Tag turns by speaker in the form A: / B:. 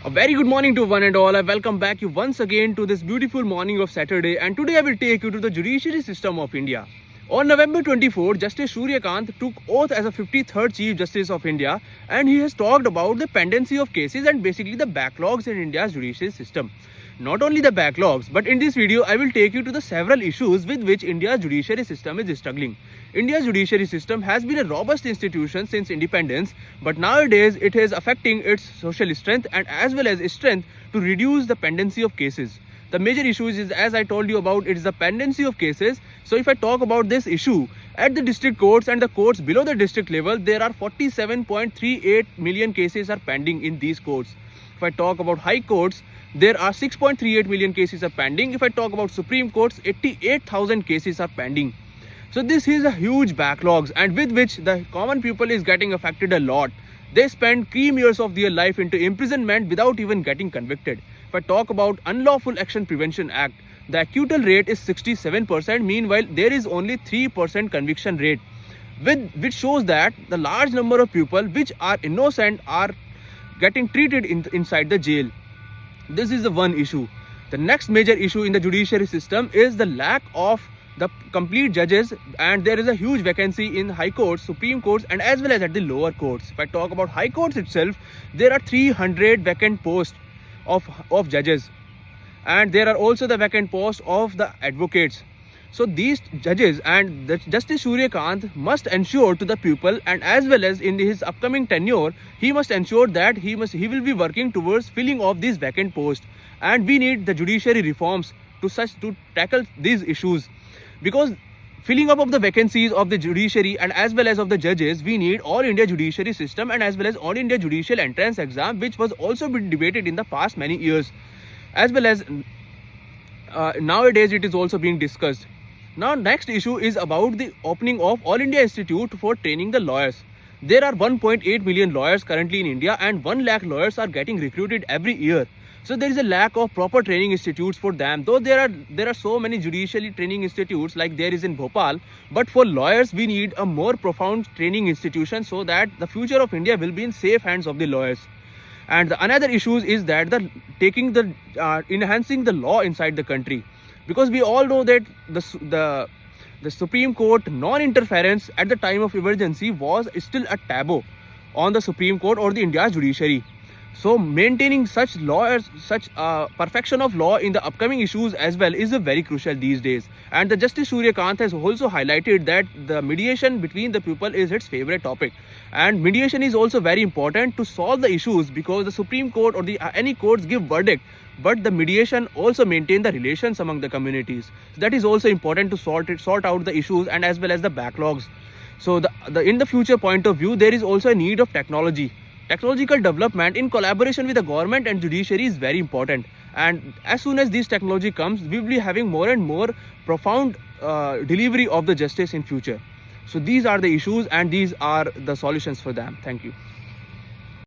A: A very good morning to one and all. I welcome back you once again to this beautiful morning of Saturday, and today I will take you to the judiciary system of India. On November 24, Justice Surya Kant took oath as a 53rd Chief Justice of India, and he has talked about the pendency of cases and basically the backlogs in India's judicial system. Not only the backlogs, but in this video I will take you to the several issues with which India's judiciary system is struggling. India's judiciary system has been a robust institution since independence, but nowadays it is affecting its social strength and as well as its strength to reduce the pendency of cases. The major issues is, as I told you about, it is the pendency of cases. So if I talk about this issue, at the district courts and the courts below the district level, there are 47.38 million cases are pending in these courts. If I talk about high courts, there are 6.38 million cases are pending. If I talk about Supreme Courts, 88,000 cases are pending. So this is a huge backlogs, and with which the common people is getting affected a lot. They spend 3 years of their life into imprisonment without even getting convicted. If I talk about Unlawful Action Prevention Act, the acquittal rate is 67%. Meanwhile, there is only 3% conviction rate, which shows that the large number of people which are innocent are getting treated inside the jail. This is the one issue. The next major issue in the judiciary system is the lack of the complete judges, and there is a huge vacancy in high courts, Supreme Courts, and as well as at the lower courts. If I talk about high courts itself, there are 300 vacant posts of judges, and there are also the vacant posts of the advocates. So these judges and the Justice Surya Kant must ensure to the people, and as well as in his upcoming tenure, he must ensure that he will be working towards filling of these vacant posts. And we need the judiciary reforms to tackle these issues, because filling up of the vacancies of the judiciary and as well as of the judges, we need all India judiciary system and as well as all India judicial entrance exam, which was also been debated in the past many years, as well as nowadays it is also being discussed. Now next issue is about the opening of All India Institute for training the lawyers. There are 1.8 million lawyers currently in India, and 1 lakh lawyers are getting recruited every year. So there is a lack of proper training institutes for them. Though there are so many judicially training institutes like there is in Bhopal, but for lawyers we need a more profound training institution so that the future of India will be in safe hands of the lawyers. And the another issue is that enhancing the law inside the country, because we all know that the Supreme Court non-interference at the time of emergency was still a taboo on the Supreme Court or the India's judiciary. So maintaining such lawyers, such perfection of law in the upcoming issues as well is very crucial these days. And the Justice Surya Kant has also highlighted that the mediation between the people is its favorite topic. And mediation is also very important to solve the issues, because the Supreme Court or any courts give verdict, but the mediation also maintain the relations among the communities. So that is also important to sort out the issues and as well as the backlogs. So in the future point of view, there is also a need of technology. Technological development in collaboration with the government and judiciary is very important, and as soon as this technology comes, we will be having more and more profound delivery of the justice in future. So these are the issues and these are the solutions for them. Thank you.